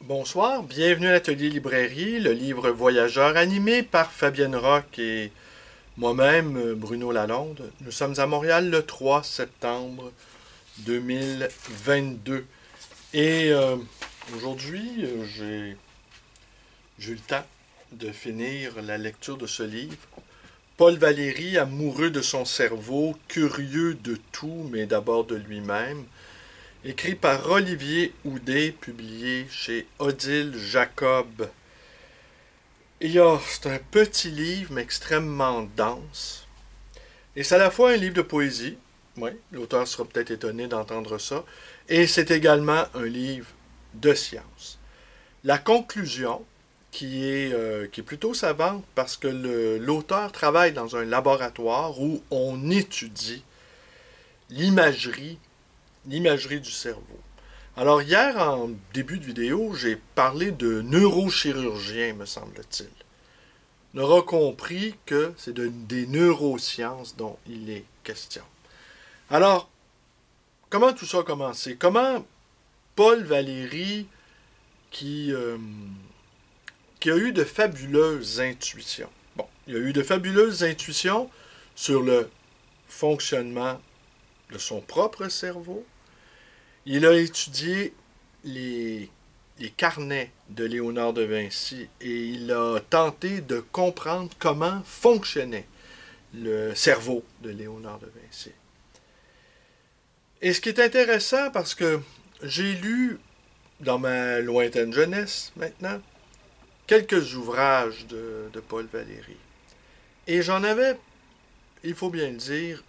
Bonsoir, bienvenue à l'Atelier Librairie, le livre Voyageur animé par Fabienne Roch et moi-même, Bruno Lalonde. Nous sommes à Montréal le 3 septembre 2022. Et aujourd'hui, j'ai eu le temps de finir la lecture de ce livre. Paul Valéry, amoureux de son cerveau, curieux de tout, mais d'abord de lui-même. Écrit par Olivier Houdet, publié chez Odile Jacob. C'est un petit livre, mais extrêmement dense. Et c'est à la fois un livre de poésie, oui, l'auteur sera peut-être étonné d'entendre ça, et c'est également un livre de science. La conclusion, qui est plutôt savante, parce que l'auteur travaille dans un laboratoire où on étudie l'imagerie, l'imagerie du cerveau. Alors hier, en début de vidéo, j'ai parlé de neurochirurgien, me semble-t-il. On aura compris que c'est des neurosciences dont il est question. Alors, comment tout ça a commencé? Comment Paul Valéry, qui, euh, qui a eu de fabuleuses intuitions. Bon, il a eu de fabuleuses intuitions sur le fonctionnement de son propre cerveau. Il a étudié les carnets de Léonard de Vinci et il a tenté de comprendre comment fonctionnait le cerveau de Léonard de Vinci. Et ce qui est intéressant, parce que j'ai lu dans ma lointaine jeunesse maintenant quelques ouvrages de Paul Valéry. Et j'en avais, il faut bien le dire,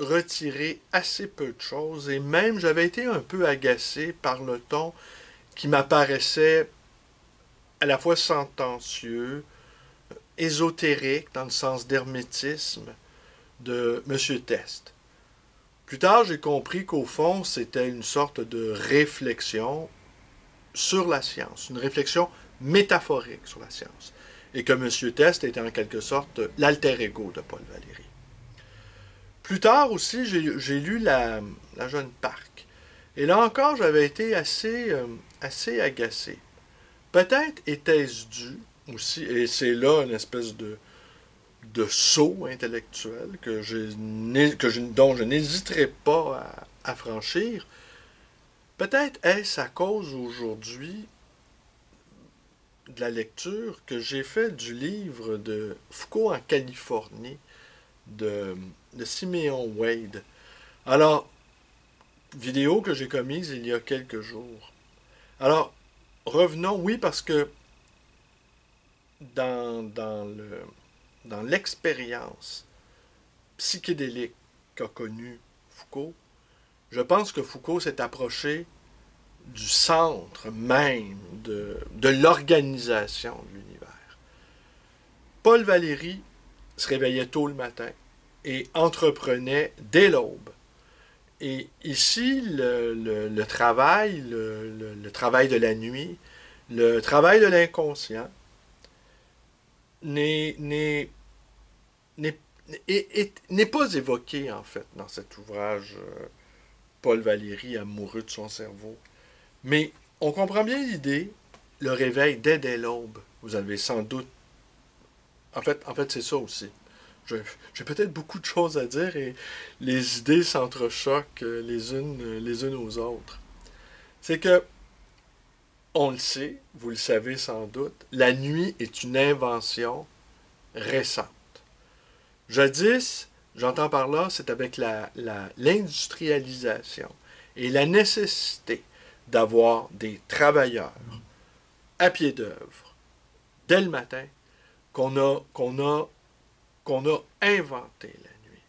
retiré assez peu de choses et même j'avais été un peu agacé par le ton qui m'apparaissait à la fois sentencieux, ésotérique dans le sens d'hermétisme de M. Test. Plus tard, j'ai compris qu'au fond, c'était une sorte de réflexion sur la science, une réflexion métaphorique sur la science, et que M. Test était en quelque sorte l'alter ego de Paul Valéry. Plus tard aussi, j'ai lu la Jeune Parc. Et là encore, j'avais été assez agacé. Peut-être était-ce dû aussi, et c'est là une espèce de saut intellectuel dont je n'hésiterai pas à franchir. Peut-être est-ce à cause aujourd'hui de la lecture que j'ai fait du livre de Foucault en Californie de, de Siméon Wade. Alors, vidéo que j'ai commise il y a quelques jours. Alors, revenons, oui, parce que dans, dans le, dans l'expérience psychédélique qu'a connue Foucault, je pense que Foucault s'est approché du centre même de l'organisation de l'univers. Paul Valéry se réveillait tôt le matin et entreprenait dès l'aube. Et ici, le travail, le travail de la nuit, le travail de l'inconscient n'est n'est pas évoqué, en fait, dans cet ouvrage Paul Valéry, amoureux de son cerveau. Mais on comprend bien l'idée, le réveil dès l'aube. Vous avez sans doute... En fait c'est ça aussi. J'ai peut-être beaucoup de choses à dire et les idées s'entrechoquent les unes aux autres. C'est que, on le sait, vous le savez sans doute, la nuit est une invention récente. Jadis, j'entends par là, c'est avec l'industrialisation et la nécessité d'avoir des travailleurs à pied d'œuvre dès le matin qu'on a inventé la nuit.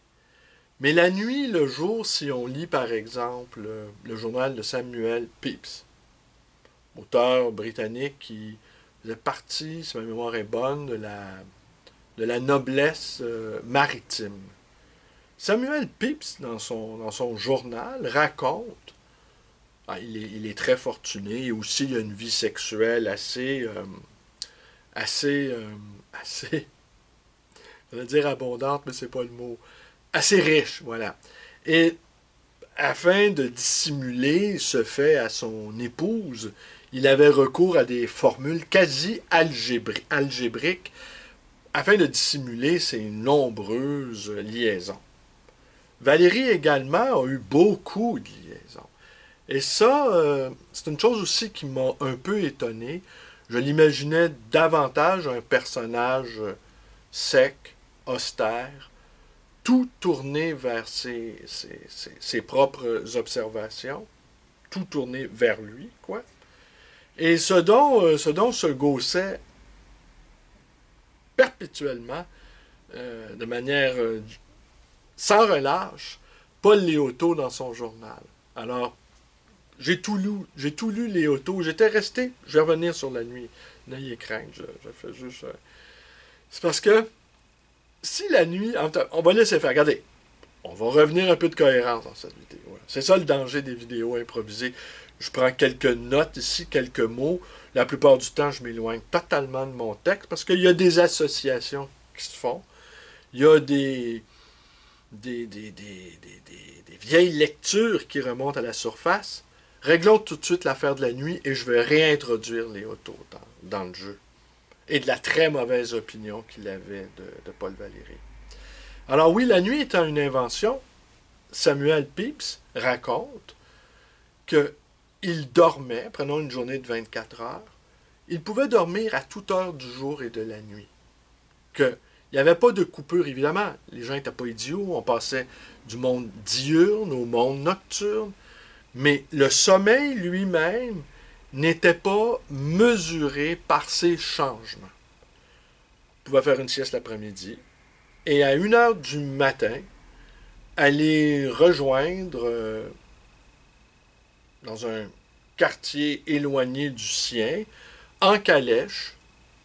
Mais la nuit, le jour, si on lit par exemple le journal de Samuel Pepys, auteur britannique qui faisait partie, si ma mémoire est bonne, de la noblesse maritime. Samuel Pepys, dans son journal, raconte, il est très fortuné, et aussi il a une vie sexuelle assez, assez, je vais dire abondante, mais c'est pas le mot, assez riche, voilà. Et afin de dissimuler ce fait à son épouse, il avait recours à des formules quasi algébriques afin de dissimuler ses nombreuses liaisons. Valérie également a eu beaucoup de liaisons. Et ça, c'est une chose aussi qui m'a un peu étonné. Je l'imaginais davantage un personnage sec, austère, tout tourné vers ses propres observations, tout tourné vers lui, quoi. Et ce dont se gaussait perpétuellement, de manière sans relâche, Paul Léoto dans son journal. Alors, j'ai tout lu Léoto. J'étais resté, je vais revenir sur la nuit. N'ayez crainte, je fais juste... C'est parce que si la nuit... On va laisser faire. Regardez, on va revenir un peu de cohérence dans cette vidéo. C'est ça le danger des vidéos improvisées. Je prends quelques notes ici, quelques mots. La plupart du temps, je m'éloigne totalement de mon texte parce qu'il y a des associations qui se font. Il y a des vieilles lectures qui remontent à la surface. Réglons tout de suite l'affaire de la nuit et je vais réintroduire les autos dans le jeu. Et de la très mauvaise opinion qu'il avait de Paul Valéry. Alors oui, la nuit étant une invention, Samuel Pepys raconte qu'il dormait, prenons une journée de 24 heures, il pouvait dormir à toute heure du jour et de la nuit. Qu'il n'y avait pas de coupure, évidemment. Les gens n'étaient pas idiots, on passait du monde diurne au monde nocturne. Mais le sommeil lui-même n'était pas mesuré par ces changements. On pouvait faire une sieste l'après-midi et à 1 heure du matin, aller rejoindre dans un quartier éloigné du sien, en calèche,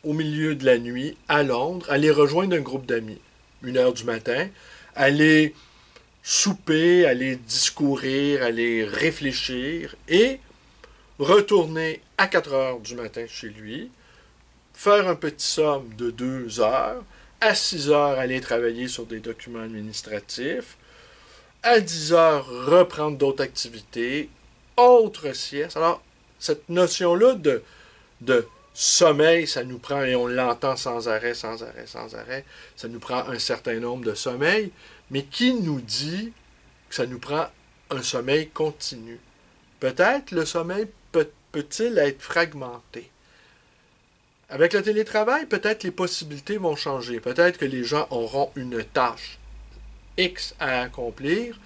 au milieu de la nuit, à Londres, aller rejoindre un groupe d'amis. 1 heure du matin, aller souper, aller discourir, aller réfléchir et retourner à 4 heures du matin chez lui, faire un petit somme de 2 heures, à 6 heures aller travailler sur des documents administratifs, à 10 heures reprendre d'autres activités, autre sieste. Alors, cette notion-là de sommeil, ça nous prend, et on l'entend sans arrêt, sans arrêt, sans arrêt, ça nous prend un certain nombre de sommeils, mais qui nous dit que ça nous prend un sommeil continu? Peut-être le sommeil peut-il être fragmenté. Avec le télétravail, peut-être les possibilités vont changer. Peut-être que les gens auront une tâche X à accomplir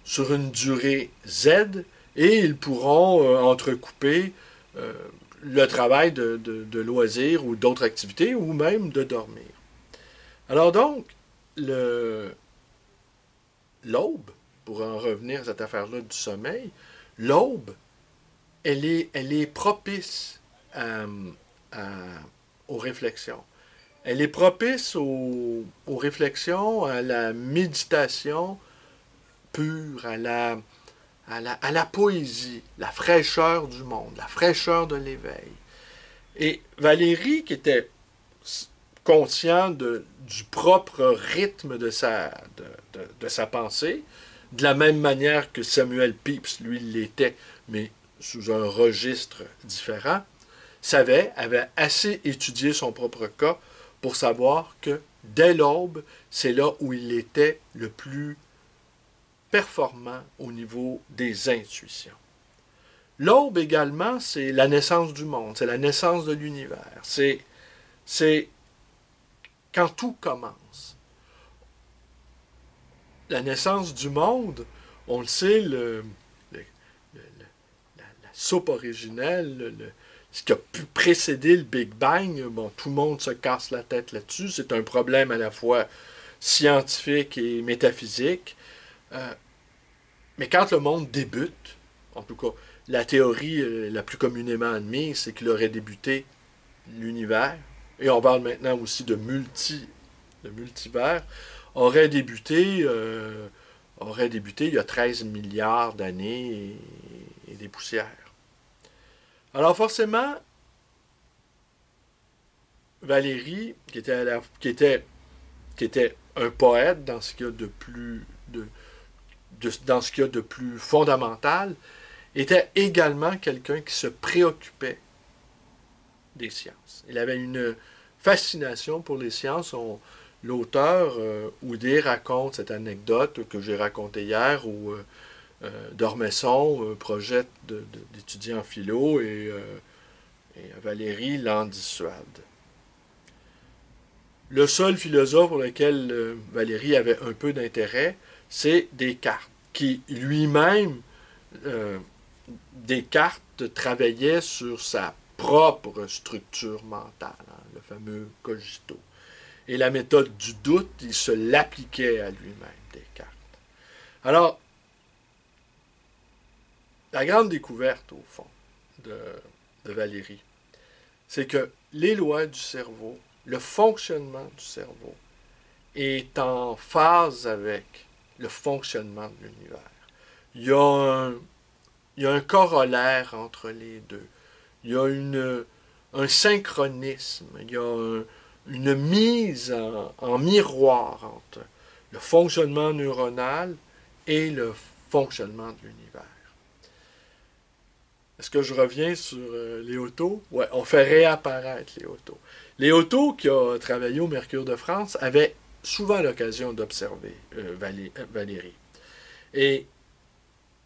sur une durée Z et ils pourront entrecouper le travail de loisirs ou d'autres activités ou même de dormir. Alors donc, l'aube, pour en revenir à cette affaire-là du sommeil, l'aube, elle est propice aux réflexions. Elle est propice aux réflexions, à la méditation pure, à la poésie, la fraîcheur du monde, la fraîcheur de l'éveil. Et Valéry, qui était conscient du propre rythme de sa pensée, de la même manière que Samuel Pepys, lui, l'était, mais sous un registre différent, avait assez étudié son propre cas pour savoir que dès l'aube, c'est là où il était le plus performant au niveau des intuitions. L'aube également, c'est la naissance du monde, c'est la naissance de l'univers, c'est quand tout commence. La naissance du monde, on le sait, la soupe originelle, ce qui a pu précéder le Big Bang, bon, tout le monde se casse la tête là-dessus. C'est un problème à la fois scientifique et métaphysique. Mais quand le monde débute, en tout cas, la théorie la plus communément admise, c'est qu'il aurait débuté l'univers, et on parle maintenant aussi de multivers, aurait débuté il y a 13 milliards d'années et des poussières. Alors forcément, Valéry, qui était un poète dans ce qu'il y a dans ce qu'il y a de plus fondamental, était également quelqu'un qui se préoccupait des sciences. Il avait une fascination pour les sciences. L'auteur, Houdet, raconte cette anecdote que j'ai racontée hier où D'Ormesson projette d'étudier en philo et Valéry l'en dissuade. Le seul philosophe pour lequel Valéry avait un peu d'intérêt, c'est Descartes, qui lui-même, Descartes travaillait sur sa propre structure mentale, hein, le fameux cogito. Et la méthode du doute, il se l'appliquait à lui-même, Descartes. Alors, la grande découverte, au fond, de Valéry, c'est que les lois du cerveau, le fonctionnement du cerveau, est en phase avec le fonctionnement de l'univers. Il y a un corollaire entre les deux. Il y a un synchronisme, il y a une mise en miroir entre le fonctionnement neuronal et le fonctionnement de l'univers. Est-ce que je reviens sur Léoto? Ouais, on fait réapparaître Léoto. Léoto, qui a travaillé au Mercure de France, avait souvent l'occasion d'observer Valéry. Et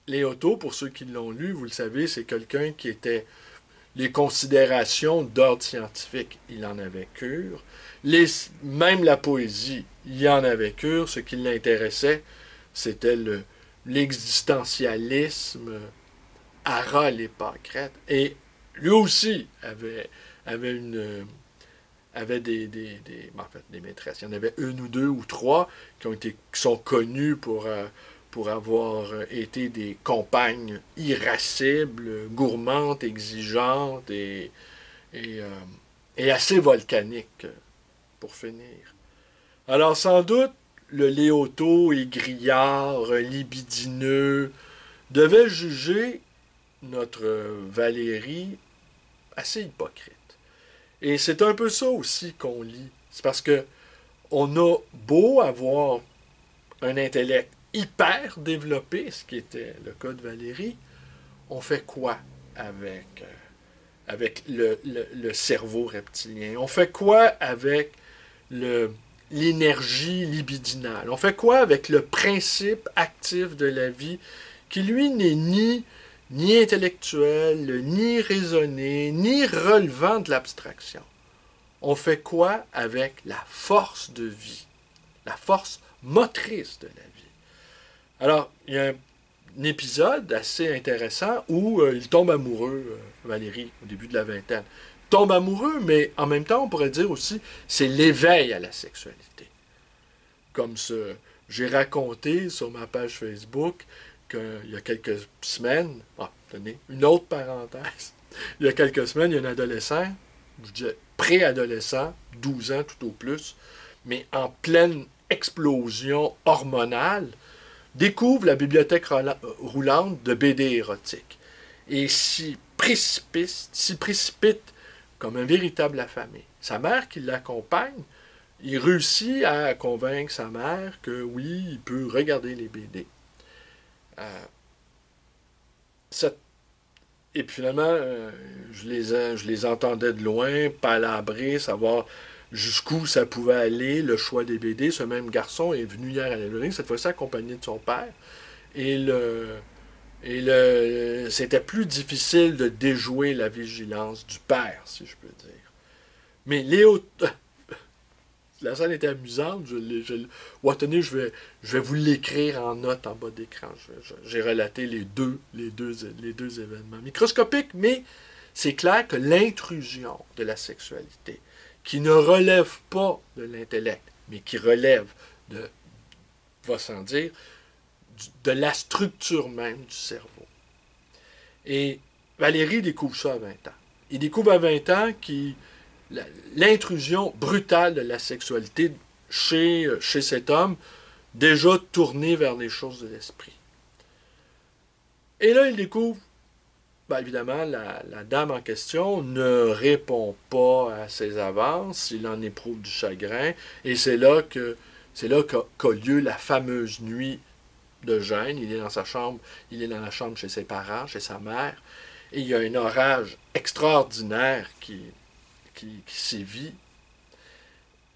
Léoto, pour ceux qui l'ont lu, vous le savez, c'est quelqu'un qui était les considérations d'ordre scientifique, il en avait cure. Même la poésie, il en avait cure. Ce qui l'intéressait, c'était l'existentialisme, Harald et Pancrate. Et lui aussi avait des maîtresses. Il y en avait une ou deux ou trois qui sont connues pour avoir été des compagnes irascibles, gourmandes, exigeantes et assez volcaniques, pour finir. Alors, sans doute, le Léoto égrillard, libidineux, devait juger notre Valéry assez hypocrite. Et c'est un peu ça aussi qu'on lit. C'est parce que on a beau avoir un intellect hyper développé, ce qui était le cas de Valéry, on fait quoi avec le cerveau reptilien? On fait quoi avec l'énergie libidinale? On fait quoi avec le principe actif de la vie qui, lui, n'est ni intellectuel, ni raisonné, ni relevant de l'abstraction? On fait quoi avec la force de vie, la force motrice de la vie? Alors, il y a un épisode assez intéressant où il tombe amoureux, Valéry, au début de la vingtaine. Tombe amoureux, mais en même temps, on pourrait dire aussi, c'est l'éveil à la sexualité. Comme j'ai raconté sur ma page Facebook qu'il y a quelques semaines, tenez, une autre parenthèse, il y a quelques semaines, il y a un adolescent, je dis préadolescent, 12 ans tout au plus, mais en pleine explosion hormonale, découvre la bibliothèque roulante de BD érotiques et s'y précipite comme un véritable affamé. Sa mère qui l'accompagne, il réussit à convaincre sa mère que oui, il peut regarder les BD. Et puis finalement, je les entendais de loin, palabrer, savoir jusqu'où ça pouvait aller, le choix des BD. Ce même garçon est venu hier à la librairie, cette fois-ci accompagné de son père. Et c'était plus difficile de déjouer la vigilance du père, si je peux dire. Mais Léo... La scène était amusante. Tenez, je vais vous l'écrire en note en bas d'écran. J'ai relaté les deux événements microscopiques, mais c'est clair que l'intrusion de la sexualité, qui ne relève pas de l'intellect, mais qui relève va sans dire, de la structure même du cerveau. Et Valéry découvre ça à 20 ans. Il découvre à 20 ans l'intrusion brutale de la sexualité chez cet homme, déjà tourné vers les choses de l'esprit. Et là, il découvre, évidemment, la dame en question ne répond pas à ses avances, il en éprouve du chagrin, et c'est là qu'a lieu la fameuse nuit de gêne. Il est dans sa chambre, il est dans la chambre chez ses parents, chez sa mère, et il y a un orage extraordinaire qui sévit.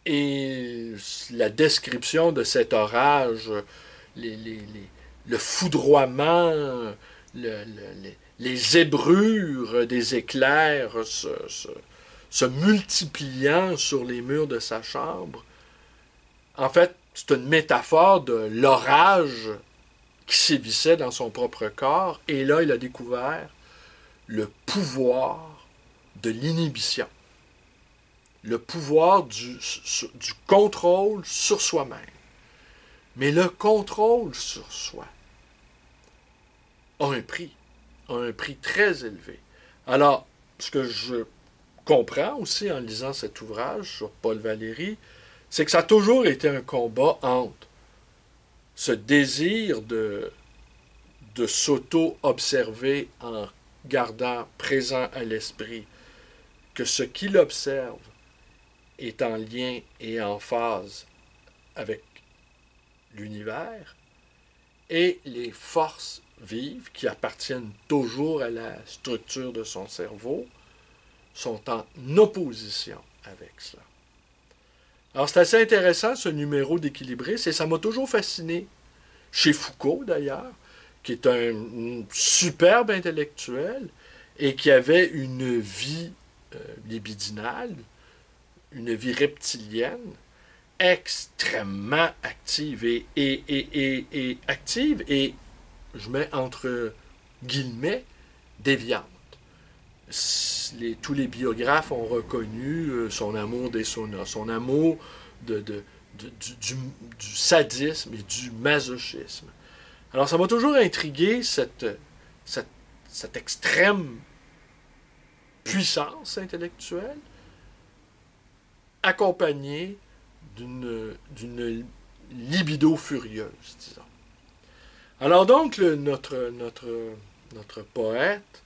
Et la description de cet orage, les, les, les, le foudroiement, les zébrures des éclairs se multipliant sur les murs de sa chambre, en fait, c'est une métaphore de l'orage qui sévissait dans son propre corps. Et là, il a découvert le pouvoir de l'inhibition, le pouvoir du contrôle sur soi-même. Mais le contrôle sur soi a un prix très élevé. Alors, ce que je comprends aussi en lisant cet ouvrage sur Paul Valéry, c'est que ça a toujours été un combat entre ce désir de s'auto-observer en gardant présent à l'esprit que ce qu'il observe est en lien et en phase avec l'univers, et les forces vives qui appartiennent toujours à la structure de son cerveau sont en opposition avec cela. Alors c'est assez intéressant ce numéro d'équilibriste, et ça m'a toujours fasciné, chez Foucault d'ailleurs, qui est un superbe intellectuel et qui avait une vie libidinale, une vie reptilienne, extrêmement active et active, et je mets entre guillemets déviante. Tous les biographes ont reconnu son amour des saunas, son amour du sadisme et du masochisme. Alors ça m'a toujours intrigué cette extrême puissance intellectuelle accompagnée d'une libido furieuse, disons. Alors donc, notre poète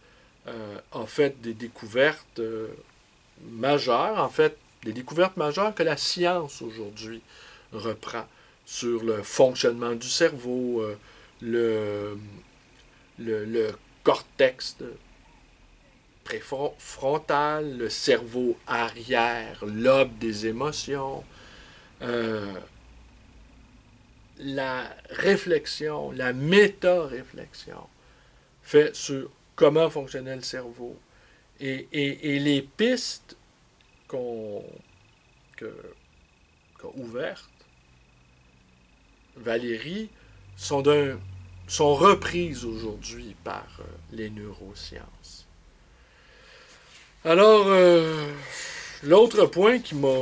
a fait des découvertes majeures, en fait, des découvertes majeures que la science aujourd'hui reprend sur le fonctionnement du cerveau, le cortex préfrontal, le cerveau arrière, lobe des émotions, la réflexion, la méta-réflexion faite sur comment fonctionnait le cerveau. Et les pistes qu'a ouvertes Valéry sont reprises aujourd'hui par les neurosciences. Alors, l'autre point qui m'a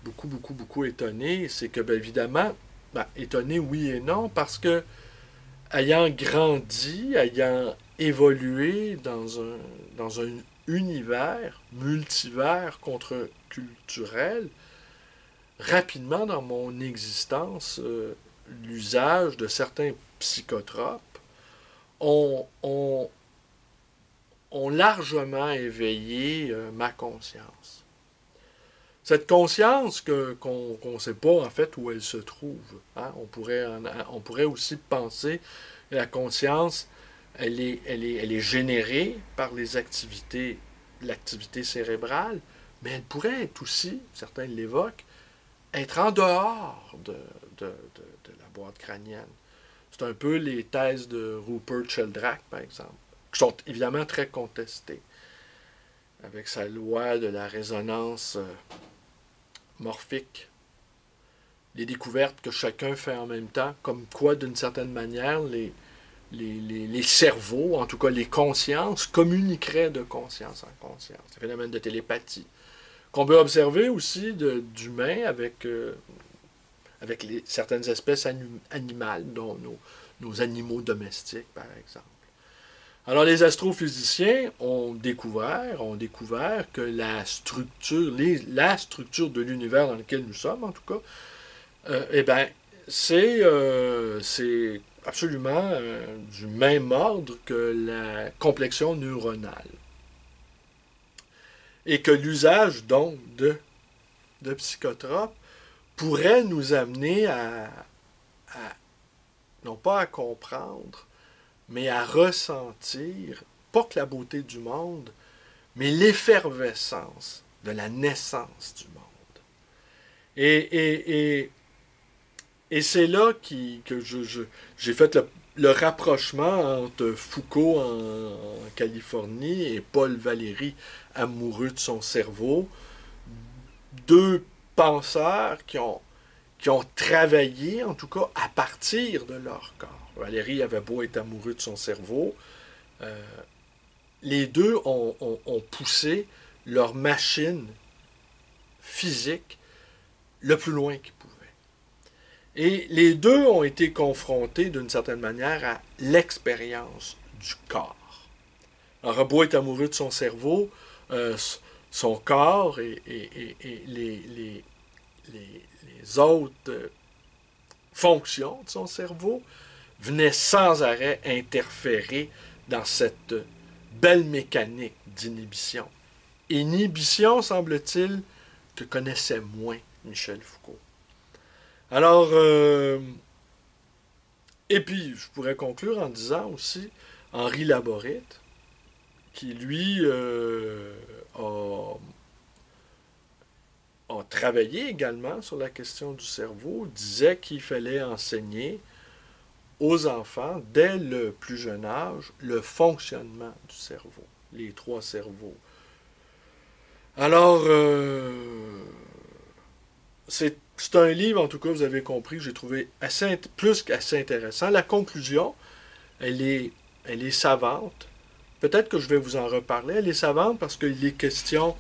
beaucoup étonné, c'est que, bien évidemment, étonné oui et non, parce que, ayant grandi, ayant évolué dans un univers multivers contre-culturel, rapidement dans mon existence, l'usage de certains psychotropes ont largement éveillé ma conscience. Cette conscience qu'on ne sait pas en fait où elle se trouve. Hein? On pourrait aussi penser que la conscience, elle est générée par l'activité cérébrale, mais elle pourrait être aussi, certains l'évoquent, être en dehors de la boîte crânienne. C'est un peu les thèses de Rupert Sheldrake, par exemple, qui sont évidemment très contestées, avec sa loi de la résonance morphique, les découvertes que chacun fait en même temps, comme quoi, d'une certaine manière, les cerveaux, en tout cas les consciences, communiqueraient de conscience en conscience. C'est un phénomène de télépathie qu'on peut observer aussi d'humains avec certaines espèces animales, dont nos animaux domestiques, par exemple. Alors, les astrophysiciens ont découvert que la structure de l'univers dans lequel nous sommes, en tout cas, c'est absolument du même ordre que la complexion neuronale. Et que l'usage, donc, de psychotropes pourrait nous amener non pas à comprendre, mais à ressentir, pas que la beauté du monde, mais l'effervescence de la naissance du monde. Et, et, et, et c'est là que j'ai fait le rapprochement entre Foucault en Californie et Paul Valéry, amoureux de son cerveau, deux penseurs qui ont travaillé, en tout cas, à partir de leur corps. Valéry avait beau être amoureux de son cerveau, euh, les deux ont poussé leur machine physique le plus loin qu'ils pouvaient. Et les deux ont été confrontés d'une certaine manière à l'expérience du corps. Alors, Rabot est amoureux de son cerveau, son corps et les autres fonctions de son cerveau venaient sans arrêt interférer dans cette belle mécanique d'inhibition. Inhibition, semble-t-il, que connaissait moins Michel Foucault. Alors, et puis, je pourrais conclure en disant aussi, Henri Laborit, qui lui a travaillé également sur la question du cerveau, disait qu'il fallait enseigner aux enfants, dès le plus jeune âge, le fonctionnement du cerveau, les trois cerveaux. Alors, c'est un livre, en tout cas, vous avez compris, que j'ai trouvé plus qu'assez intéressant. La conclusion, elle est savante. Peut-être que je vais vous en reparler. Elle est savante parce qu'il est question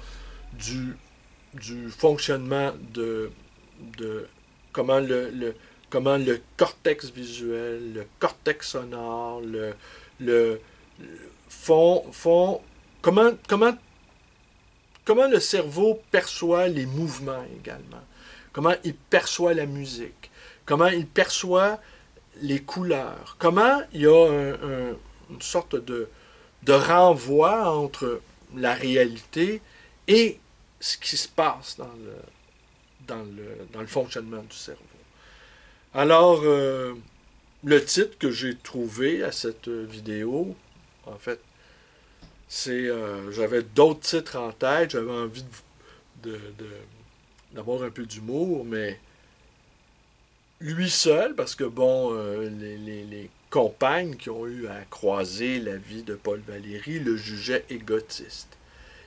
du fonctionnement de comment comment le cortex visuel, le cortex sonore, comment le cerveau perçoit les mouvements également, comment il perçoit la musique, comment il perçoit les couleurs, comment il y a une sorte de renvoi entre la réalité et ce qui se passe dans le fonctionnement du cerveau. Alors, le titre que j'ai trouvé à cette vidéo, en fait, c'est j'avais d'autres titres en tête, j'avais envie d'avoir un peu d'humour, mais lui seul, parce que bon, les compagnes qui ont eu à croiser la vie de Paul Valéry le jugeaient égotiste.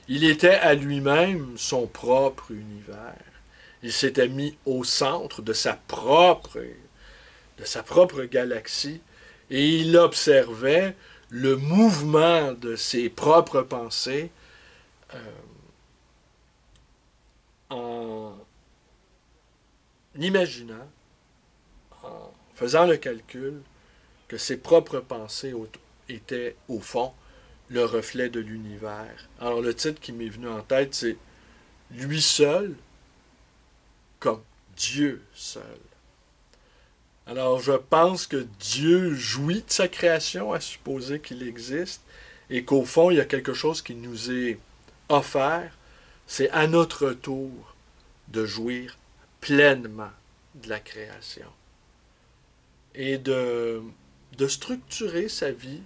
Il était à lui-même son propre univers. Il s'était mis au centre de sa propre galaxie et il observait le mouvement de ses propres pensées en imaginant, en faisant le calcul que ses propres pensées étaient, au fond, le reflet de l'univers. Alors le titre qui m'est venu en tête, c'est « Lui seul comme Dieu seul ». Alors je pense que Dieu jouit de sa création, à supposer qu'il existe, et qu'au fond, il y a quelque chose qui nous est offert. C'est à notre tour de jouir pleinement de la création. Et de structurer sa vie.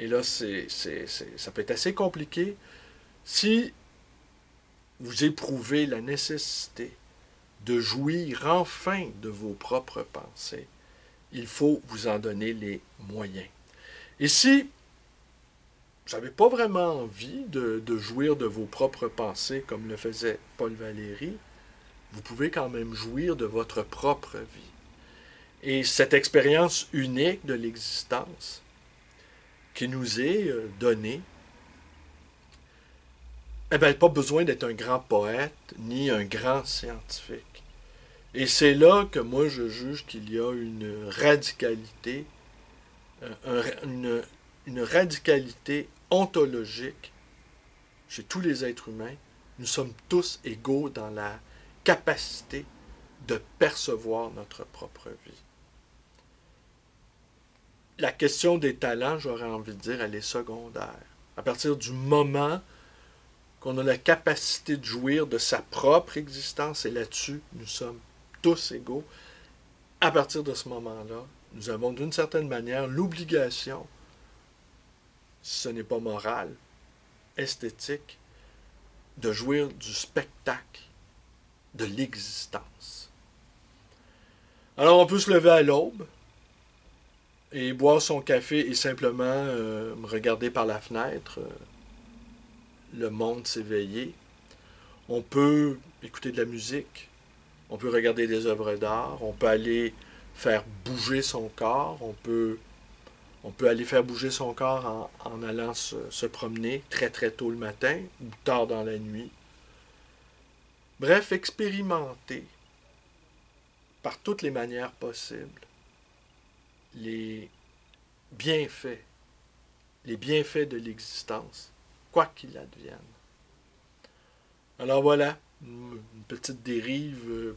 Et là, ça peut être assez compliqué. Si vous éprouvez la nécessité de jouir enfin de vos propres pensées, il faut vous en donner les moyens. Et si vous n'avez pas vraiment envie de jouir de vos propres pensées comme le faisait Paul Valéry, vous pouvez quand même jouir de votre propre vie. Et cette expérience unique de l'existence qui nous est donnée, eh bien, pas besoin d'être un grand poète ni un grand scientifique. Et c'est là que moi je juge qu'il y a une radicalité, une radicalité ontologique chez tous les êtres humains. Nous sommes tous égaux dans la capacité de percevoir notre propre vie. La question des talents, j'aurais envie de dire, elle est secondaire. À partir du moment qu'on a la capacité de jouir de sa propre existence, et là-dessus, nous sommes tous égaux, à partir de ce moment-là, nous avons d'une certaine manière l'obligation, si ce n'est pas moral, esthétique, de jouir du spectacle de l'existence. Alors on peut se lever à l'aube et boire son café et simplement regarder par la fenêtre, le monde s'éveiller. On peut écouter de la musique, on peut regarder des œuvres d'art, on peut aller faire bouger son corps, on peut aller faire bouger son corps en allant se promener très très tôt le matin ou tard dans la nuit. Bref, expérimenter par toutes les manières possibles les bienfaits de l'existence, quoi qu'il advienne. Alors voilà, une petite dérive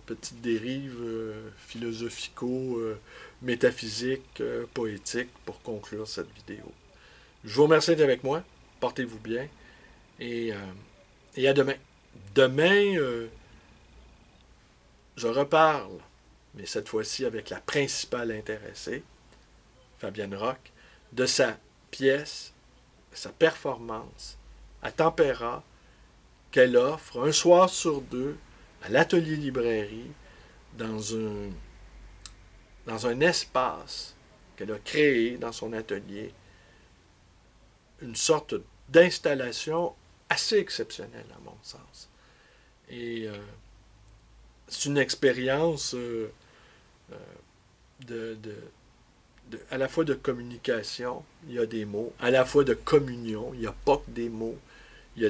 philosophico-métaphysique, poétique pour conclure cette vidéo. Je vous remercie d'être avec moi, portez-vous bien et à demain. Demain, je reparle, mais cette fois-ci avec la principale intéressée, Fabienne Roch, de sa pièce, sa performance à Tempéra qu'elle offre un soir sur deux à l'atelier librairie dans un espace qu'elle a créé dans son atelier, une sorte d'installation assez exceptionnelle à mon sens. Et c'est une expérience à la fois de communication, il y a des mots, à la fois de communion, il n'y a pas que des mots, il y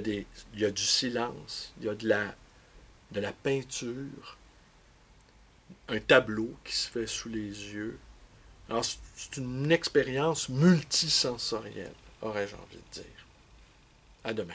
a du silence, il y a de la peinture, un tableau qui se fait sous les yeux. Alors, c'est une expérience multisensorielle, aurais-je envie de dire. À demain.